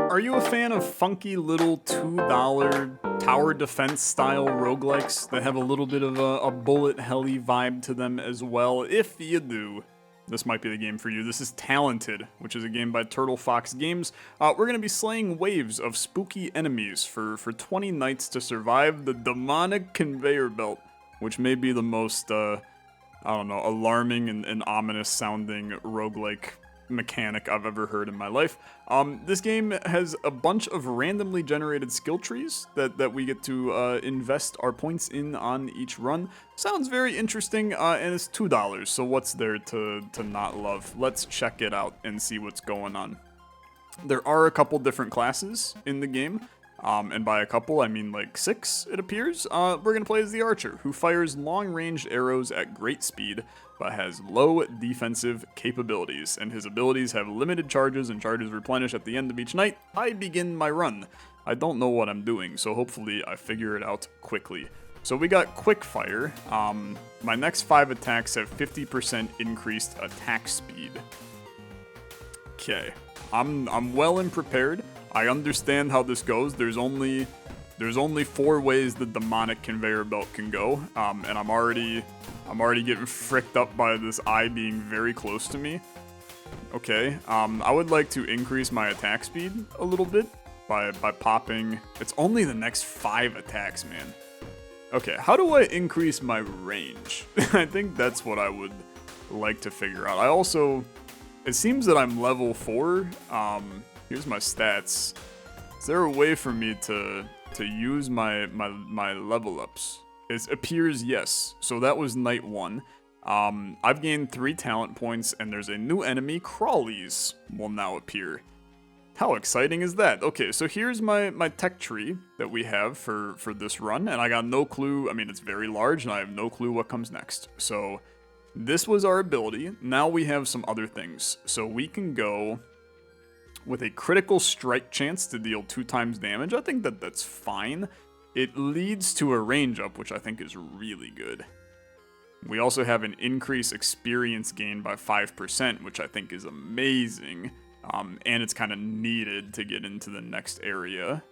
Are you a fan of funky little $2 tower defense style roguelikes that have a little bit of a bullet helly vibe to them as well? If you do, this might be the game for you. This is Talented, which is a game by Turtle Fox Games. We're going to be slaying waves of spooky enemies for 20 nights to survive the Demonic Conveyor Belt, which may be the most, I don't know, alarming and ominous sounding roguelike mechanic I've ever heard in my life. This game has a bunch of randomly generated skill trees that we get to invest our points in on each run. Sounds very interesting, and it's $2, so what's there to not love? Let's check it out and see what's going on. There are a couple different classes in the game, and by a couple I mean like 6, it appears. We're going to play as the Archer, who fires long-ranged arrows at great speed, but has low defensive capabilities, and his abilities have limited charges, and charges replenish at the end of each night. I begin my run. I don't know what I'm doing, so hopefully I figure it out quickly. So we got Quick Fire. My next 5 attacks have 50% increased attack speed. Okay, I'm well and prepared. I understand how this goes. There's only 4 ways the Demonic Conveyor Belt can go, and I'm already getting fricked up by this eye being very close to me. Okay, I would like to increase my attack speed a little bit by popping. It's only the next 5 attacks, man. Okay, how do I increase my range? I think that's what I would like to figure out. It seems that I'm level 4. Here's my stats. Is there a way for me to use my level ups? It appears yes. So that was night 1. I've gained 3 talent points, and there's a new enemy, Crawlies, will now appear. How exciting is that? Okay, so here's my tech tree that we have for this run, and I got no clue. I mean, it's very large, and I have no clue what comes next. So this was our ability. Now we have some other things. So we can go with a critical strike chance to deal 2 times damage. I think that's fine. It leads to a range up, which I think is really good. We also have an increased experience gain by 5%, which I think is amazing. And it's kind of needed to get into the next area.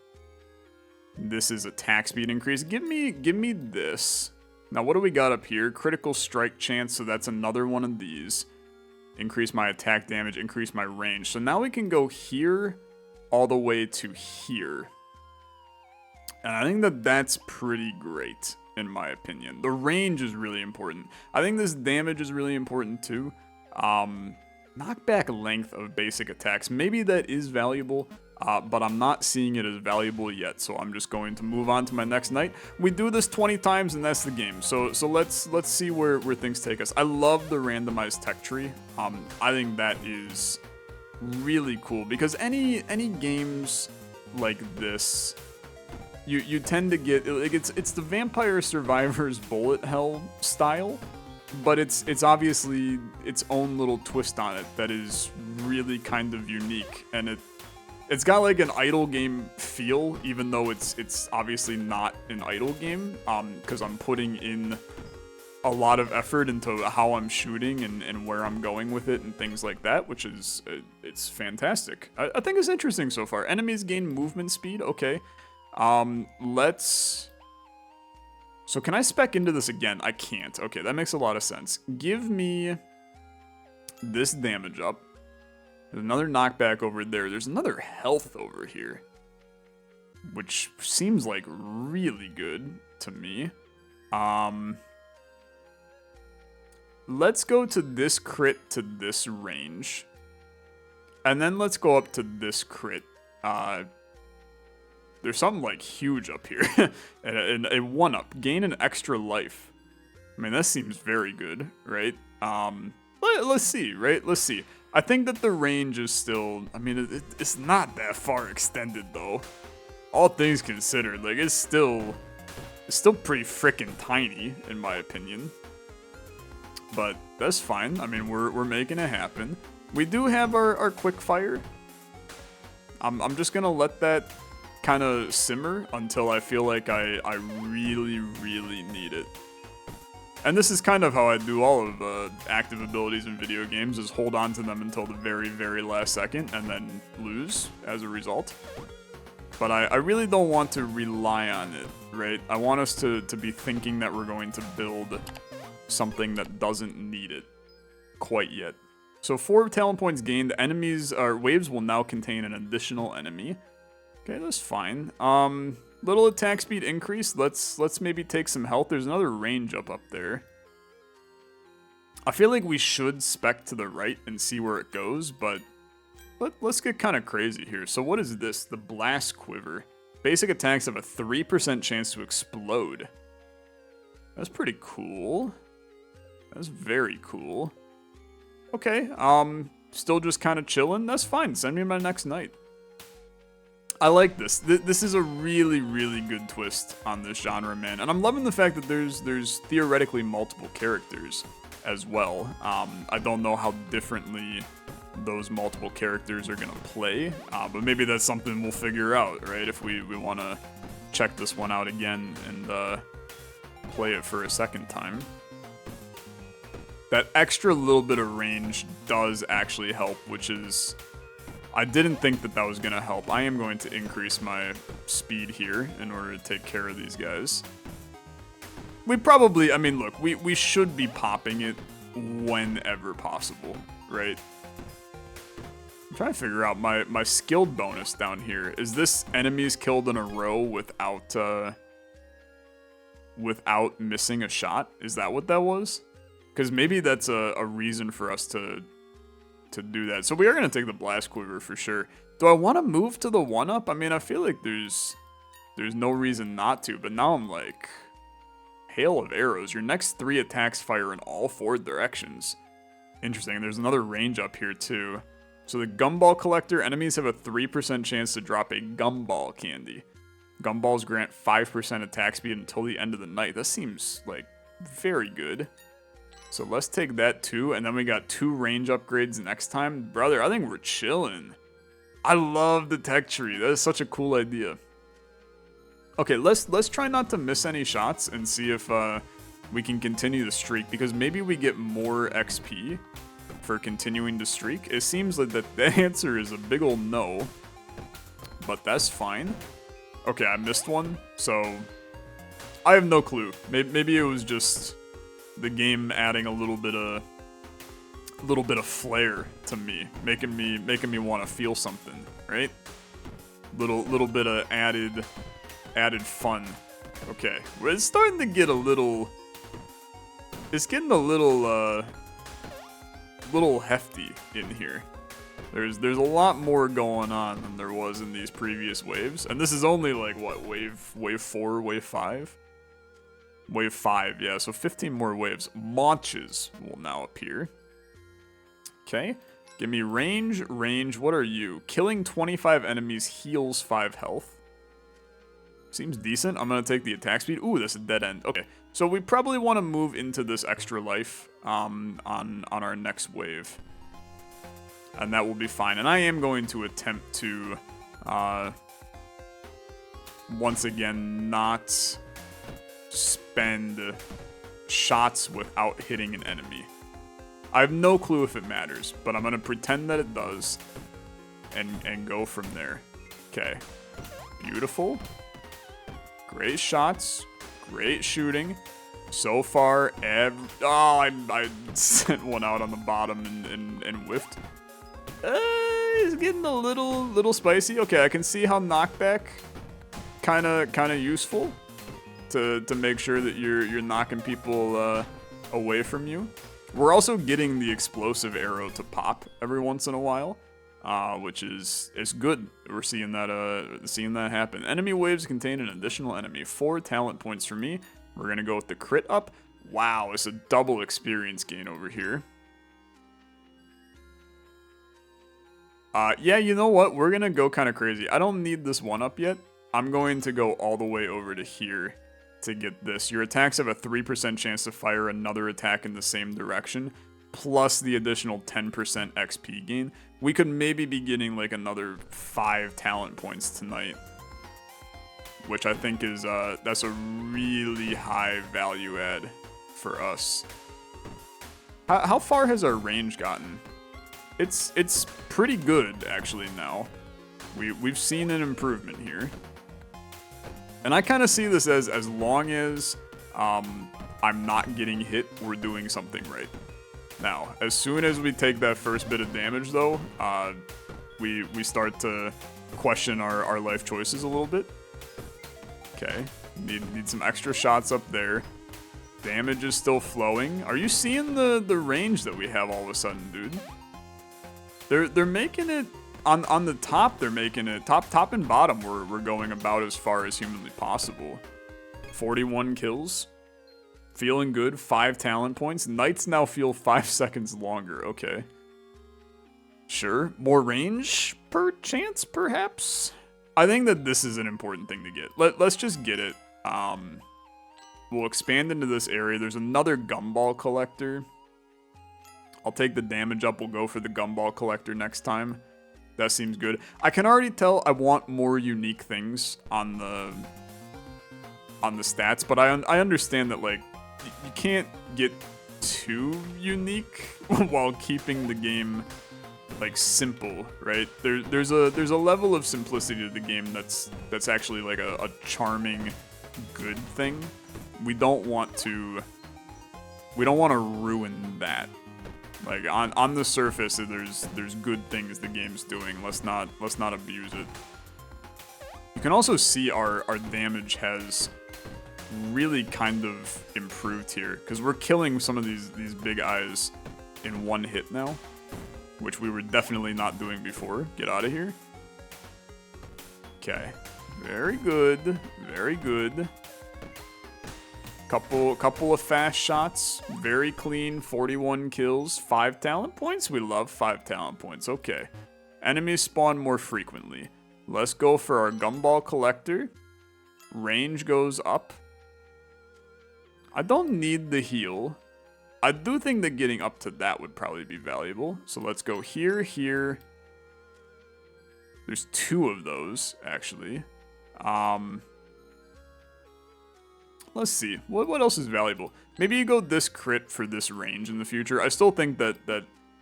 This is attack speed increase. Give me this. Now, what do we got up here? Critical strike chance, so that's another one of these. Increase my attack damage, increase my range. So now we can go here all the way to here. And I think that's pretty great, in my opinion. The range is really important. I think this damage is really important too. Knockback length of basic attacks. Maybe that is valuable, but I'm not seeing it as valuable yet. So I'm just going to move on to my next night. We do this 20 times and that's the game. So let's see where things take us. I love the randomized tech tree. I think that is really cool because any games like this, you tend to get like it's the Vampire Survivors bullet hell style. But it's obviously its own little twist on it that is really kind of unique, and it's got like an idle game feel, even though it's obviously not an idle game, because I'm putting in a lot of effort into how I'm shooting and where I'm going with it and things like that, which is it's fantastic. I think it's interesting so far. Enemies gain movement speed. Okay, So can I spec into this again? I can't. Okay, that makes a lot of sense. Give me this damage up. There's another knockback over there. There's another health over here, which seems like really good to me. Let's go to this crit to this range. And then let's go up to this crit. There's something like huge up here. and a 1-up. Gain an extra life. I mean, that seems very good, right? Let's see, right? Let's see. I think that the range is still, I mean, it's not that far extended though. All things considered, like it's still pretty freaking tiny in my opinion. But that's fine. I mean, we're making it happen. We do have our quick fire. I'm just gonna let that kind of simmer until I feel like I really, really need it. And this is kind of how I do all of active abilities in video games, is hold on to them until the very, very last second and then lose as a result. But I really don't want to rely on it, right? I want us to be thinking that we're going to build something that doesn't need it quite yet. So 4 talent points gained. Enemies or waves will now contain an additional enemy. Okay, that's fine. Little attack speed increase. Let's maybe take some health. There's another range up there. I feel like we should spec to the right and see where it goes, but let's get kind of crazy here. So what is this? The Blast Quiver. Basic attacks have a 3% chance to explode. That's pretty cool. That's very cool. Okay, still just kind of chilling. That's fine. Send me my next knight. I like this. This is a really, really good twist on this genre, man. And I'm loving the fact that there's theoretically multiple characters as well. I don't know how differently those multiple characters are gonna play, but maybe that's something we'll figure out, right? If we want to check this one out again and play it for a second time. That extra little bit of range does actually help, which is... I didn't think that was going to help. I am going to increase my speed here in order to take care of these guys. We probably... I mean, look, we should be popping it whenever possible, right? I'm trying to figure out my skilled bonus down here. Is this enemies killed in a row without missing a shot? Is that what that was? Because maybe that's a reason for us to do that. So we are going to take the Blast Quiver for sure. Do I want to move to the 1-up? I mean, I feel like there's no reason not to, but now I'm like, Hail of Arrows. Your next 3 attacks fire in all 4 directions. Interesting. There's another range up here too. So the Gumball Collector, enemies have a 3% chance to drop a Gumball candy. Gumballs grant 5% attack speed until the end of the night. That seems like very good. So let's take that too, and then we got 2 range upgrades next time. Brother, I think we're chilling. I love the tech tree. That is such a cool idea. Okay, let's try not to miss any shots and see if we can continue the streak, because maybe we get more XP for continuing to streak. It seems like the answer is a big ol' no, but that's fine. Okay, I missed one, so I have no clue. Maybe it was just the game adding a little bit of flair to me, making me want to feel something, right? Little bit of added fun. Okay, well, it's starting to get a little. It's getting a little hefty in here. There's a lot more going on than there was in these previous waves, and this is only like what, wave 4, wave 5. Wave 5, yeah, so 15 more waves. Launches will now appear. Okay, give me range. What are you? Killing 25 enemies heals 5 health. Seems decent. I'm going to take the attack speed. Ooh, that's a dead end. Okay, so we probably want to move into this extra life on our next wave. And that will be fine. And I am going to attempt to, once again, not spend shots without hitting an enemy. I have no clue if it matters, but I'm going to pretend that it does and go from there. Okay. Beautiful. Great shots. Great shooting. So far, I sent one out on the bottom and whiffed. It's getting a little spicy. Okay, I can see how knockback kind of useful to make sure that you're knocking people away from you. We're also getting the explosive arrow to pop every once in a while, which is good. We're seeing that happen. Enemy waves contain an additional enemy. 4 talent points for me. We're gonna go with the crit up. Wow, it's a double experience gain over here. Yeah, you know what? We're gonna go kind of crazy. I don't need this 1-up yet. I'm going to go all the way over to here to get this. Your attacks have a 3% chance to fire another attack in the same direction, plus the additional 10% XP gain. We could maybe be getting like another 5 talent points tonight, which I think is that's a really high value add for us. How far has our range gotten? It's pretty good, actually, now. We've seen an improvement here. And I kind of see this as long as I'm not getting hit, we're doing something right. Now, as soon as we take that first bit of damage, though, we start to question our life choices a little bit. Okay, need some extra shots up there. Damage is still flowing. Are you seeing the range that we have all of a sudden, dude? They're making it on the top. They're making it top and bottom. We're going about as far as humanly possible. 41 kills. Feeling good. 5 talent points. Knights now feel 5 seconds longer. Okay. Sure. More range per chance, perhaps? I think that this is an important thing to get. Let's just get it. We'll expand into this area. There's another gumball collector. I'll take the damage up. We'll go for the gumball collector next time. That seems good. I can already tell I want more unique things on the stats, but I understand that, like, you can't get too unique while keeping the game, like, simple, right? There's a level of simplicity to the game that's actually like a charming, good thing. We don't want to ruin that. Like, on the surface, there's good things the game's doing. Let's not abuse it. You can also see our damage has really kind of improved here, because we're killing some of these big eyes in one hit now, which we were definitely not doing before. Get out of here. Okay. Very good. Very good. Couple of fast shots. Very clean. 41 kills. 5 talent points? We love 5 talent points. Okay. Enemies spawn more frequently. Let's go for our gumball collector. Range goes up. I don't need the heal. I do think that getting up to that would probably be valuable. So let's go here, here. There's 2 of those, actually. Let's see. What else is valuable? Maybe you go this crit for this range in the future. I still think that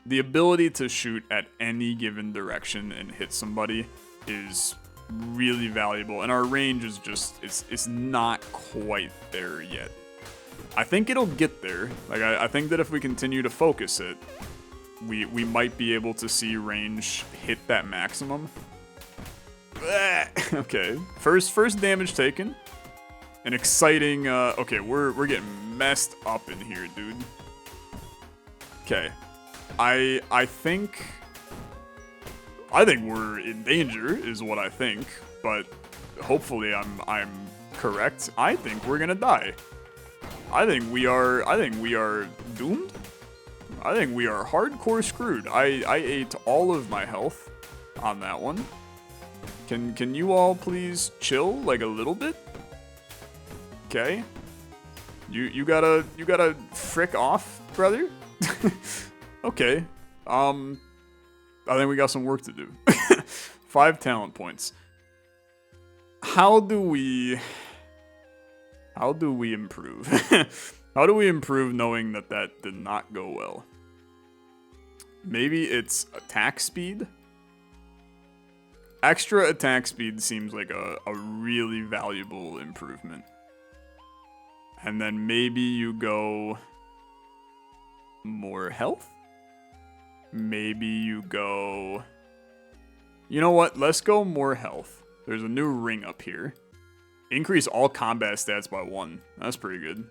the ability to shoot at any given direction and hit somebody is really valuable. And our range is just, it's not quite there yet. I think it'll get there. Like, I think that if we continue to focus it, we might be able to see range hit that maximum. Okay, first damage taken. An exciting, okay, we're getting messed up in here, dude. Okay, I think we're in danger, is what I think, but hopefully I'm correct. I think we're gonna die. I think we are doomed. I think we are hardcore screwed. I ate all of my health on that one. Can you all please chill like a little bit? Okay. You gotta frick off, brother. Okay. I think we got some work to do. 5 talent points. How do we improve? How do we improve knowing that did not go well? Maybe it's attack speed? Extra attack speed seems like a really valuable improvement. And then maybe you go more health? Maybe you go... You know what? Let's go more health. There's a new ring up here. Increase all combat stats by 1. That's pretty good.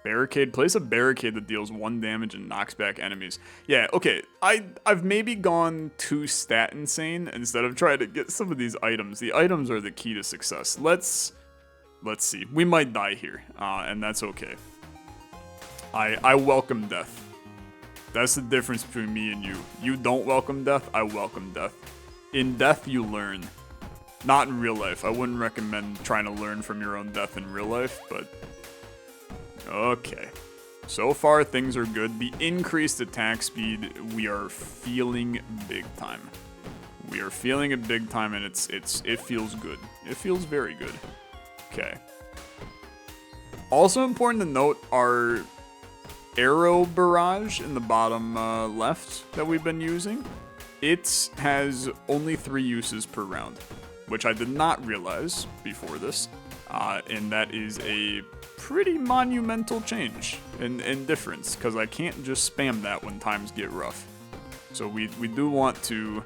Barricade. Place a barricade that deals 1 damage and knocks back enemies. Yeah, okay. I've maybe gone too stat insane instead of trying to get some of these items. The items are the key to success. Let's see. We might die here, and that's okay. I welcome death. That's the difference between me and you. You don't welcome death, I welcome death. In death, you learn. Not in real life. I wouldn't recommend trying to learn from your own death in real life, but... Okay. So far, things are good. The increased attack speed, we are feeling big time. We are feeling it big time, and it feels good. It feels very good. Okay. Also important to note our arrow barrage in the bottom left that we've been using. It has only 3 uses per round, which I did not realize before this. And that is a pretty monumental change in difference, because I can't just spam that when times get rough. So we do want to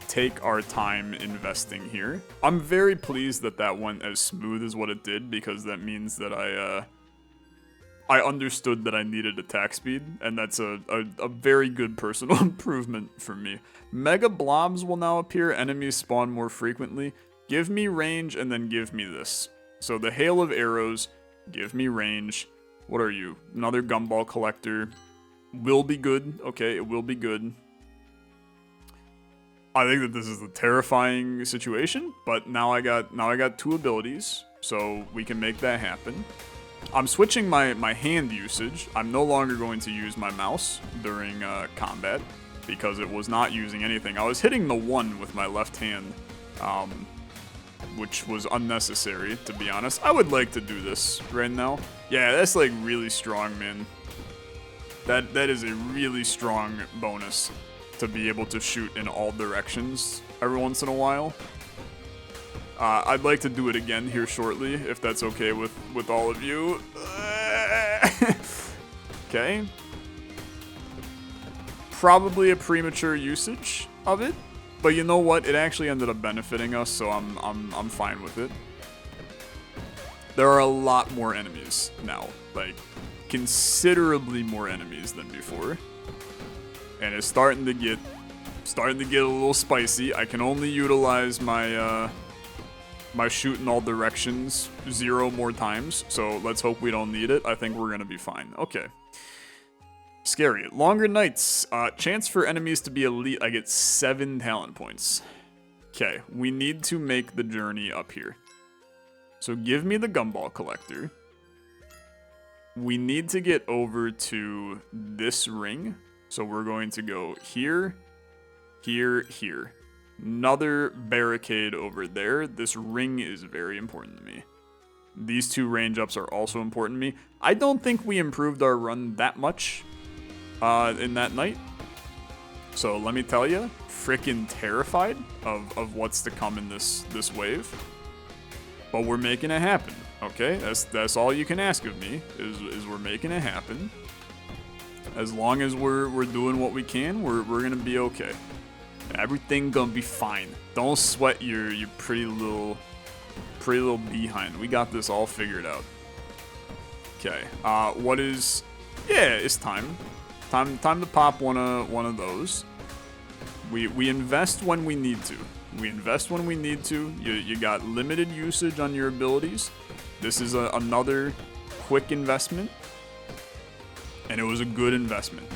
take our time investing here. I'm very pleased that that went as smooth as what it did, because that means that I understood that I needed attack speed, and that's a very good personal improvement for me. Mega blobs will now appear, enemies spawn more frequently. Give me range and then give me this. So the hail of arrows, give me range. What are you? Another gumball collector. Will be good. Okay, it will be good. I think that this is a terrifying situation, but now I got 2 abilities, so we can make that happen. I'm switching my hand usage. I'm no longer going to use my mouse during combat, because it was not using anything. I was hitting the 1 with my left hand, which was unnecessary, to be honest. I would like to do this right now. Yeah, that's like really strong, man. That is a really strong bonus to be able to shoot in all directions every once in a while. I'd like to do it again here shortly, if that's okay with all of you. Okay. Probably a premature usage of it, but you know what? It actually ended up benefiting us, so I'm fine with it. There are a lot more enemies now, like considerably more enemies than before, and it's starting to get a little spicy. I can only utilize my my shoot in all directions 0 more times, so let's hope we don't need it. I think we're gonna be fine. Okay. Scary. Longer nights. Chance for enemies to be elite. I get 7 talent points. Okay, we need to make the journey up here. So give me the gumball collector. We need to get over to this ring. So we're going to go here, here, here. Another barricade over there. This ring is very important to me. These 2 range ups are also important to me. I don't think we improved our run that much in that night. So let me tell you, freaking terrified of what's to come in this wave. But we're making it happen, okay? That's all you can ask of me, is we're making it happen. As long as we're doing what we can, we're gonna be okay. Everything gonna be fine. Don't sweat your pretty little behind. We got this all figured out. Okay. Yeah, it's time. Time to pop one of those. We invest when we need to. We invest when we need to. You got limited usage on your abilities. This is another quick investment, and it was a good investment.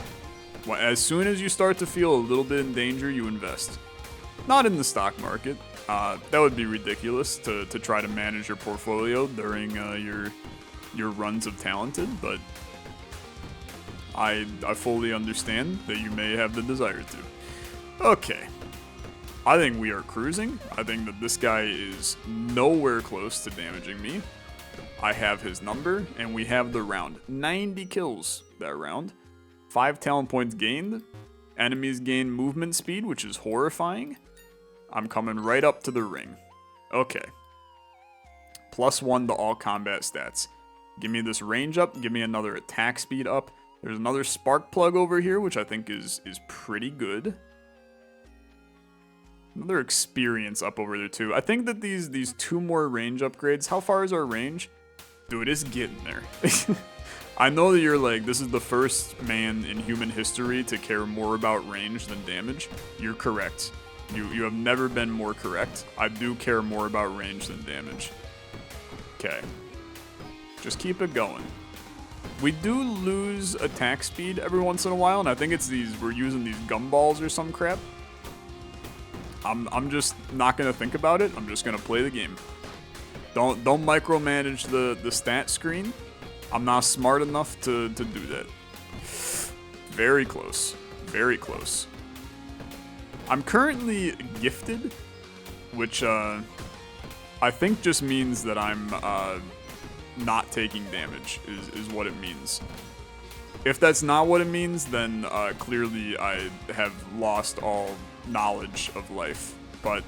As soon as you start to feel a little bit in danger, you invest. Not in the stock market. That would be ridiculous to try to manage your portfolio during your runs of talented, but I fully understand that you may have the desire to. Okay. I think we are cruising. I think that this guy is nowhere close to damaging me. I have his number, and we have the round. 90 kills that round. 5 talent points gained. Enemies gain movement speed, which is horrifying. I'm coming right up to the ring. Okay. +1 to all combat stats. Give me this range up. Give me another attack speed up. There's another spark plug over here, which I think is pretty good. Another experience up over there too. I think that these 2 more range upgrades. How far is our range? Dude, it's getting there. I know that you're like, this is the first man in human history to care more about range than damage. You're correct. You have never been more correct. I do care more about range than damage. Okay. Just keep it going. We do lose attack speed every once in a while, and I think it's we're using these gumballs or some crap. I'm just not gonna think about it. I'm just gonna play the game. Don't micromanage the stat screen. I'm not smart enough to do that. Very close. Very close. I'm currently gifted, which I think just means that I'm not taking damage is what it means. If that's not what it means, then clearly I have lost all knowledge of life. But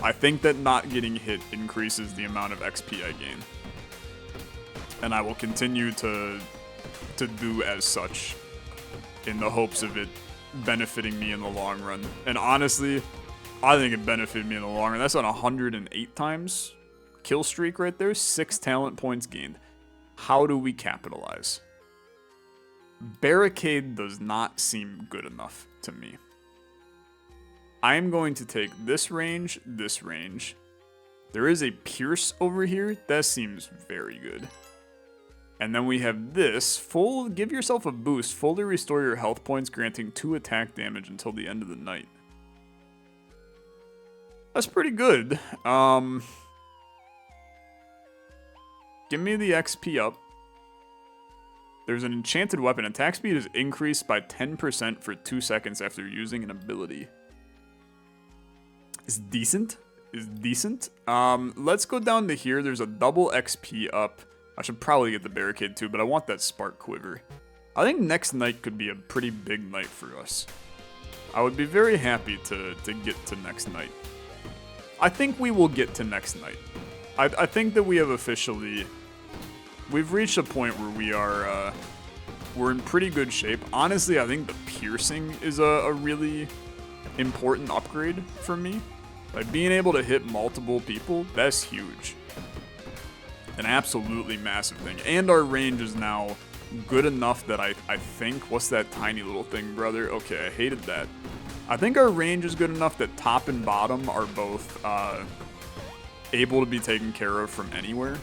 I think that not getting hit increases the amount of XP I gain. And I will continue to do as such in the hopes of it benefiting me in the long run. And honestly, I think it benefited me in the long run. That's on 108 times kill streak right there. 6 talent points gained. How do we capitalize? Barricade does not seem good enough to me. I am going to take this range, this range. There is a pierce over here. That seems very good. And then we have this. Give yourself a boost. Fully restore your health points, granting 2 attack damage until the end of the night. That's pretty good. Give me the XP up. There's an enchanted weapon. Attack speed is increased by 10% for 2 seconds after using an ability. Is decent. Let's go down to here. There's a double XP up. I should probably get the barricade too, but I want that spark quiver. I think next night could be a pretty big night for us. I would be very happy to get to next night. I think we will get to next night. I think that we have officially... We've reached a point where we're in pretty good shape. Honestly, I think the piercing is a really important upgrade for me. Like, being able to hit multiple people, that's huge. An absolutely massive thing. And our range is now good enough that I think... What's that tiny little thing, brother? Okay, I hated that. I think our range is good enough that top and bottom are both able to be taken care of from anywhere.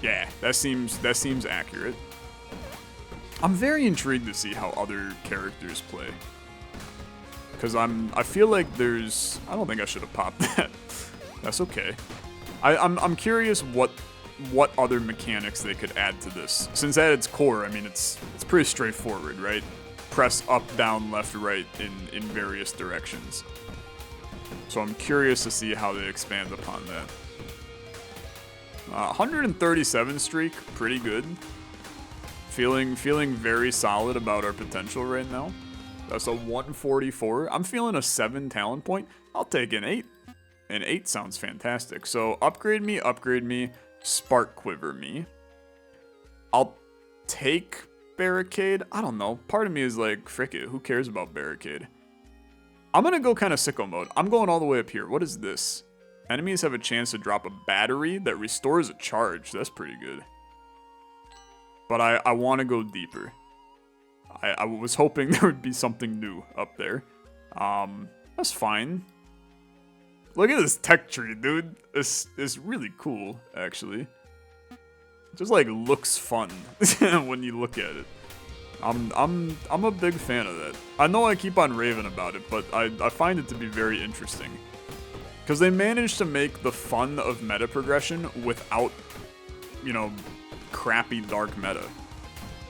Yeah, that seems accurate. I'm very intrigued to see how other characters play. Because I feel like there's... I don't think I should have popped that. That's okay. I'm curious what other mechanics they could add to this. Since at its core, I mean, it's pretty straightforward, right? Press up, down, left, right in various directions. So I'm curious to see how they expand upon that. 137 streak, pretty good. Feeling very solid about our potential right now. That's a 144. I'm feeling a 7 talent point. I'll take an 8. An 8 sounds fantastic. So upgrade me, spark quiver me. I'll take barricade. I don't know. Part of me is like, frick it, who cares about barricade? I'm gonna go kind of sicko mode. I'm going all the way up here. What is this? Enemies have a chance to drop a battery that restores a charge. That's pretty good. But I want to go deeper. I was hoping there would be something new up there. That's fine. Look at this tech tree, dude. It's really cool, actually. It just like looks fun when you look at it. I'm a big fan of that. I know I keep on raving about it, but I find it to be very interesting. Because they managed to make the fun of meta progression without, you know, crappy dark meta.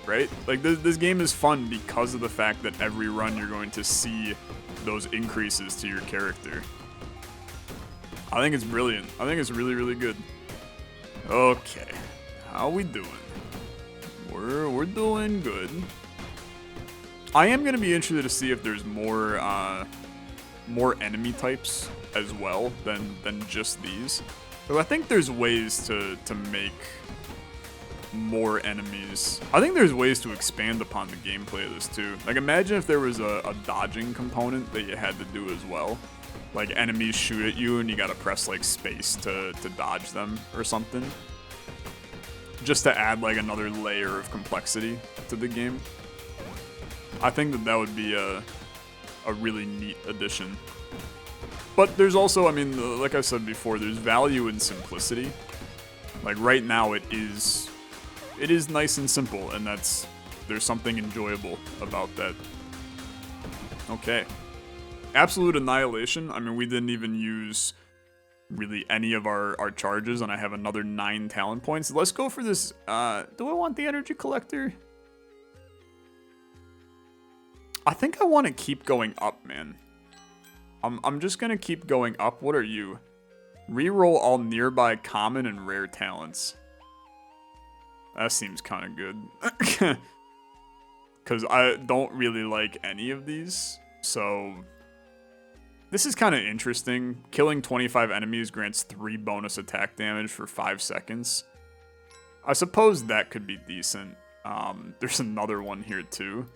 Right? Like, this game is fun because of the fact that every run you're going to see those increases to your character. I think it's brilliant. I think it's really, really good. Okay. How we doing? We're doing good. I am going to be interested to see if there's more enemy types as well than just these. So I think there's ways to make more enemies. I think there's ways to expand upon the gameplay of this too. Like, imagine if there was a dodging component that you had to do as well. Like, enemies shoot at you and you gotta press like space to dodge them or something. Just to add like another layer of complexity to the game. I think that would be a really neat addition. But there's also, I mean, like I said before, there's value in simplicity. Like, right now it is nice and simple, and there's something enjoyable about that. Okay. Absolute Annihilation. I mean, we didn't even use really any of our charges, and I have another 9 talent points. Let's go for this. Do I want the energy collector? I think I want to keep going up, man. I'm just gonna keep going up. What are you? Reroll all nearby common and rare talents. That seems kind of good. Because I don't really like any of these. So this is kind of interesting. Killing 25 enemies grants 3 bonus attack damage for 5 seconds. I suppose that could be decent. There's another one here too.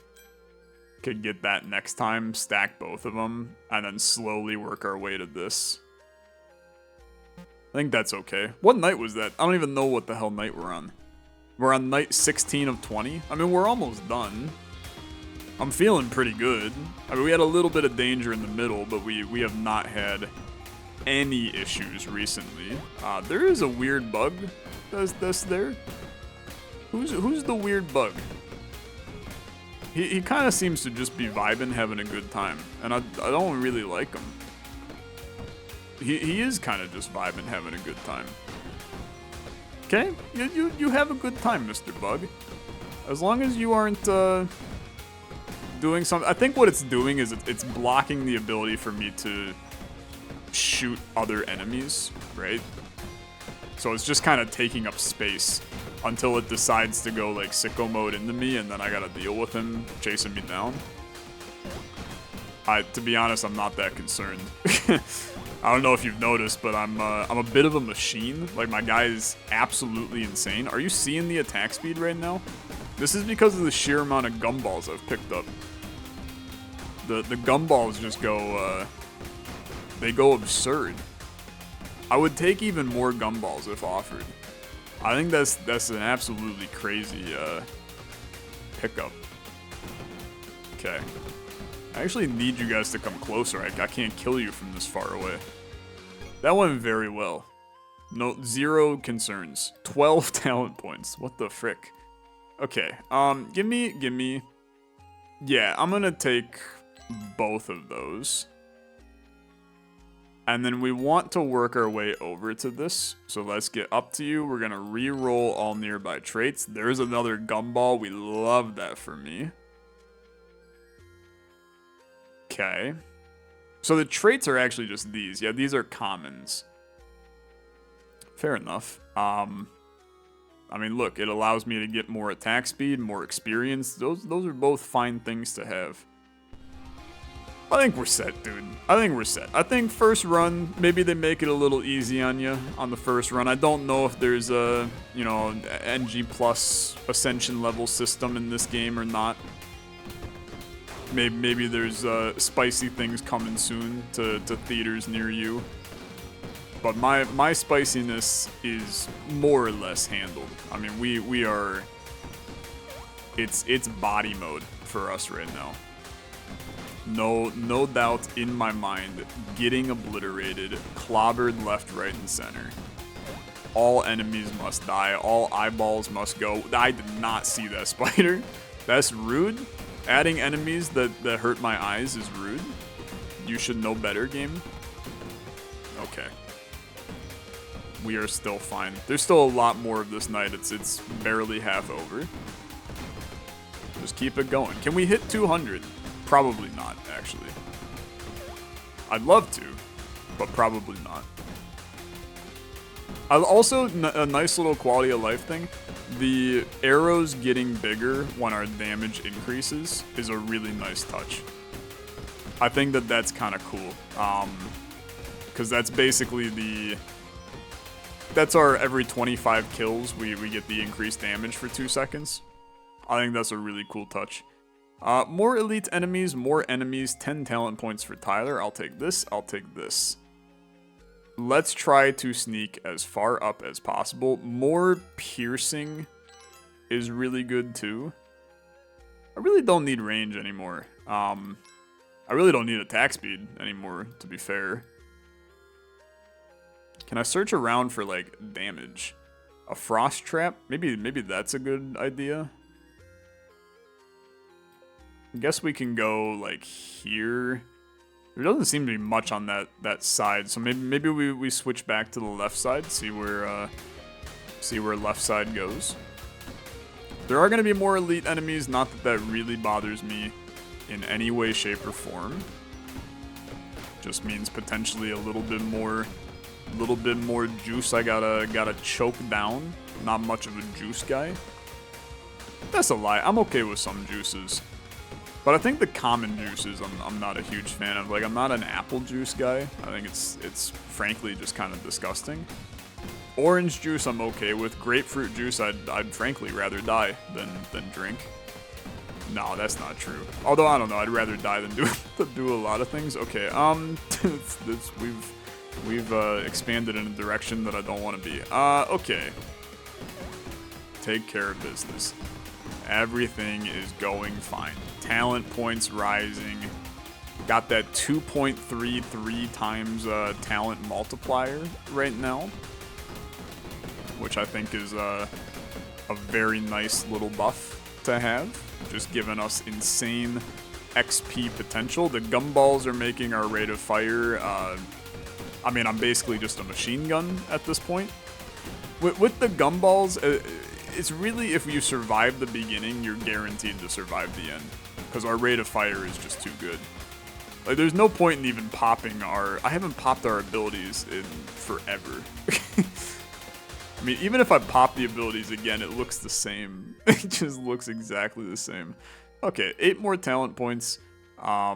Could get that next time, stack both of them, and then slowly work our way to this. I think that's okay. What night was that? I don't even know what the hell night we're on. We're on night 16 of 20. I mean, we're almost done. I'm feeling pretty good. I mean, we had a little bit of danger in the middle, but we have not had any issues recently. There is a weird bug that's there. Who's the weird bug? He kind of seems to just be vibing, having a good time, and I don't really like him. He is kind of just vibing, having a good time. Okay, you have a good time, Mr. Bug. As long as you aren't doing something. I think what it's doing is it's blocking the ability for me to shoot other enemies, right? So it's just kind of taking up space until it decides to go like sicko mode into me, and then I gotta deal with him chasing me down. To be honest, I'm not that concerned. I don't know if you've noticed, but I'm a bit of a machine. Like, my guy is absolutely insane. Are you seeing the attack speed right now? This is because of the sheer amount of gumballs I've picked up. The gumballs just go, they go absurd. I would take even more gumballs if offered. I think that's an absolutely crazy pickup. Okay. I actually need you guys to come closer. I can't kill you from this far away. That went very well. No, 0 concerns. 12 talent points. What the frick? Okay, give me. Yeah, I'm gonna take both of those. And then we want to work our way over to this. So let's get up to you. We're gonna re-roll all nearby traits. There's another gumball. We love that for me. Okay. So the traits are actually just these. Yeah, these are commons. Fair enough. I mean, look, it allows me to get more attack speed, more experience. Those are both fine things to have. I think we're set, dude. I think we're set. I think first run, maybe they make it a little easy on you on the first run. I don't know if there's a, you know, NG plus ascension level system in this game or not. Maybe there's spicy things coming soon to theaters near you. But my spiciness is more or less handled. I mean, we are. It's body mode for us right now. No doubt in my mind, getting obliterated, clobbered left, right, and center. All enemies must die. All eyeballs must go. I did not see that spider. That's rude. Adding enemies that hurt my eyes is rude. You should know better, game. Okay. We are still fine. There's still a lot more of this night. It's barely half over. Just keep it going. Can we hit 200? Probably not, actually. I'd love to, but probably not. Also, a nice little quality of life thing. The arrows getting bigger when our damage increases is a really nice touch. I think that's kind of cool. Because that's basically that's our every 25 kills, we get the increased damage for 2 seconds. I think that's a really cool touch. More elite enemies, more enemies, 10 talent points for Tyler. I'll take this, I'll take this. Let's try to sneak as far up as possible. More piercing is really good too. I really don't need range anymore. I really don't need attack speed anymore, to be fair. Can I search around for, like, damage? A frost trap? Maybe that's a good idea. I guess we can go, like, here. There doesn't seem to be much on that side, so maybe we switch back to the left side, see where left side goes. There are going to be more elite enemies, not that really bothers me in any way, shape, or form. Just means potentially a little bit more A little bit more juice I gotta choke down. Not much of a juice guy. That's a lie. I'm okay with some juices. But I think the common juices I'm not a huge fan of. Like, I'm not an apple juice guy. I think it's frankly just kind of disgusting. Orange juice I'm okay with. Grapefruit juice I'd frankly rather die than drink. No, that's not true. Although, I don't know, I'd rather die than do a lot of things. Okay, we've expanded in a direction that I don't want to be. Okay. Take care of business. Everything is going fine. Talent points rising. Got that 2.33 times talent multiplier right now, which I think is a very nice little buff to have. Just giving us insane XP potential. The gumballs are making our rate of fire. I mean, I'm basically just a machine gun at this point. With the gumballs, it's really, if you survive the beginning, you're guaranteed to survive the end. Because our rate of fire is just too good. Like, there's no point in even popping our... I haven't popped our abilities in forever. I mean, even if I pop the abilities again, it looks the same. It just looks exactly the same. Okay, 8 more talent points. I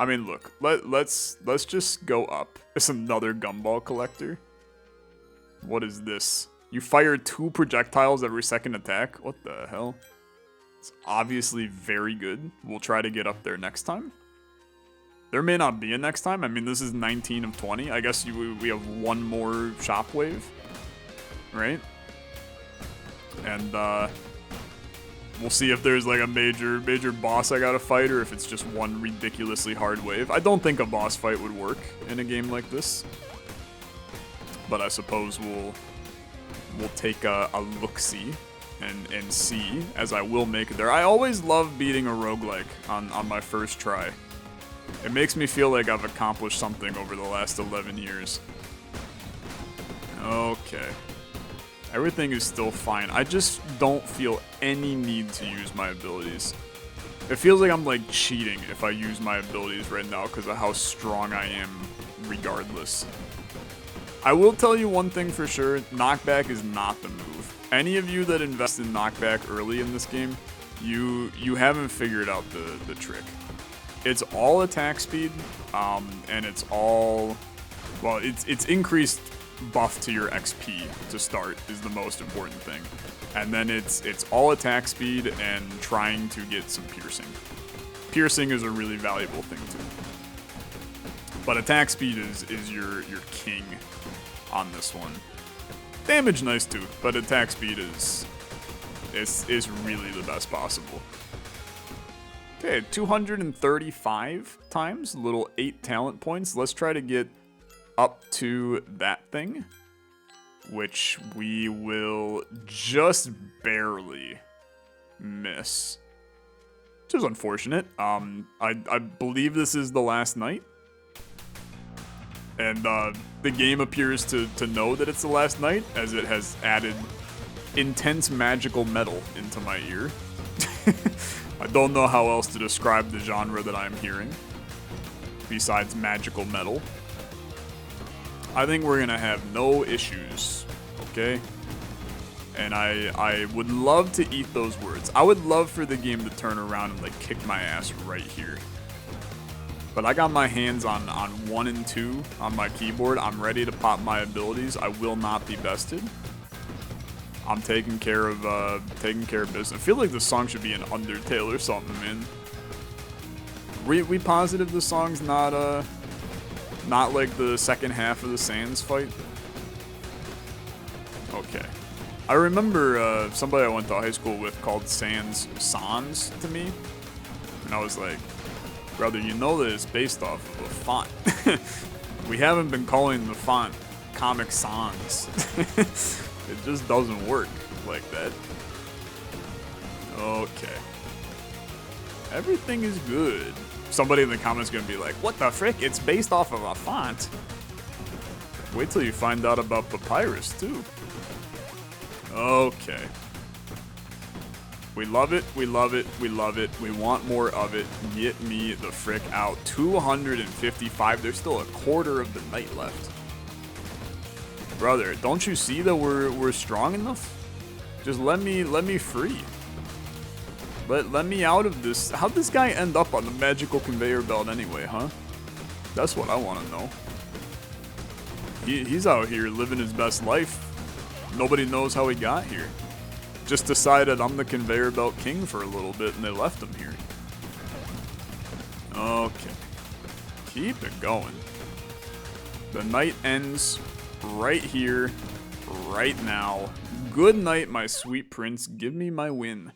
mean, look, let's just go up. It's another gumball collector. What is this? You fire 2 projectiles every second attack? What the hell? It's obviously very good. We'll try to get up there next time. There may not be a next time. I mean, this is 19 of 20. I guess we have 1 more shockwave, right? And we'll see if there's like a major boss I gotta fight, or if it's just one ridiculously hard wave. I don't think a boss fight would work in a game like this, but I suppose we'll take a look-see and see, as I will make it there. I always love beating a roguelike on my first try. It makes me feel like I've accomplished something over the last 11 years. Okay. Everything is still fine. I just don't feel any need to use my abilities. It feels like I'm like cheating if I use my abilities right now because of how strong I am regardless. I will tell you one thing for sure, knockback is not the move. Any of you that invest in knockback early in this game, you haven't figured out the trick. It's all attack speed, and it's all, well, it's increased buff to your XP to start is the most important thing. And then it's all attack speed and trying to get some piercing. Piercing is a really valuable thing too. But attack speed is your king on this one. Damage nice too, but attack speed is really the best possible. Okay, 235 times, little 8 talent points. Let's try to get up to that thing, which we will just barely miss, which is unfortunate. I believe this is the last night, and the game appears to know that it's the last night, as it has added intense magical metal into my ear. I don't know how else to describe the genre that I'm hearing besides magical metal. I think we're gonna have no issues, okay? And I would love to eat those words. I would love for the game to turn around and like kick my ass right here. But I got my hands on 1 and 2 on my keyboard. I'm ready to pop my abilities. I will not be bested. I'm taking care of business. I feel like the song should be an Undertale or something, man. We positive the song's not like the second half of the Sans fight? Okay. I remember somebody I went to high school with called Sans to me. And I was like, brother, you know that it's based off of a font. We haven't been calling the font Comic Sans. It just doesn't work like that. Okay. Everything is good. Somebody in the comments gonna be like, what the frick? It's based off of a font. Wait till you find out about Papyrus, too. Okay. We love it, we love it, we love it. We want more of it. Get me the frick out. 255. There's still a quarter of the night left. Brother, don't you see that we're strong enough? Just let me free. Let me out of this. How'd this guy end up on the magical conveyor belt anyway, huh? That's what I want to know. He's out here living his best life. Nobody knows how he got here. Just decided I'm the conveyor belt king for a little bit and they left him here. Okay. Keep it going. The night ends right here, right now. Good night, my sweet prince. Give me my win.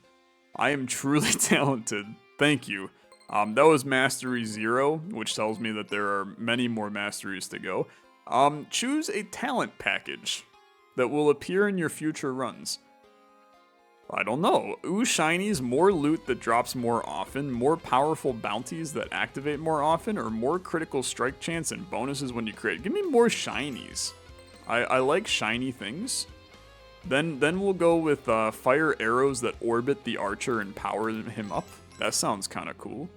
I am truly talented. Thank you. That was Mastery 0, which tells me that there are many more masteries to go. Choose a talent package that will appear in your future runs. I don't know. Ooh, shinies, more loot that drops more often, more powerful bounties that activate more often, or more critical strike chance and bonuses when you crit. Give me more shinies. I like shiny things. Then we'll go with fire arrows that orbit the archer and power him up. That sounds kind of cool.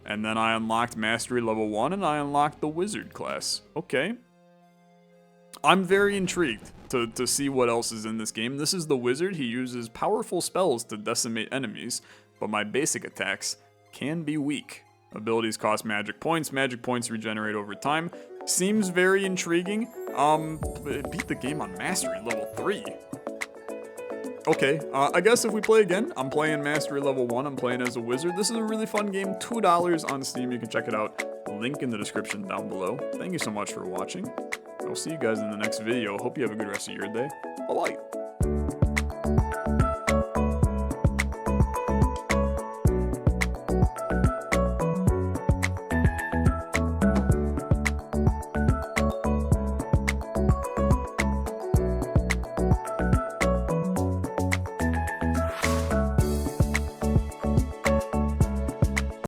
And then I unlocked Mastery level 1 and I unlocked the Wizard class. Okay. I'm very intrigued to see what else is in this game. This is the Wizard. He uses powerful spells to decimate enemies, but my basic attacks can be weak. Abilities cost magic points. Magic points regenerate over time. Seems very intriguing. Beat the game on Mastery level 3. Okay, I guess if we play again, I'm playing Mastery level 1. I'm playing as a wizard. This is a really fun game. $2 on Steam. You can check it out. Link in the description down below. Thank you so much for watching. I'll see you guys in the next video. Hope you have a good rest of your day. Bye-bye.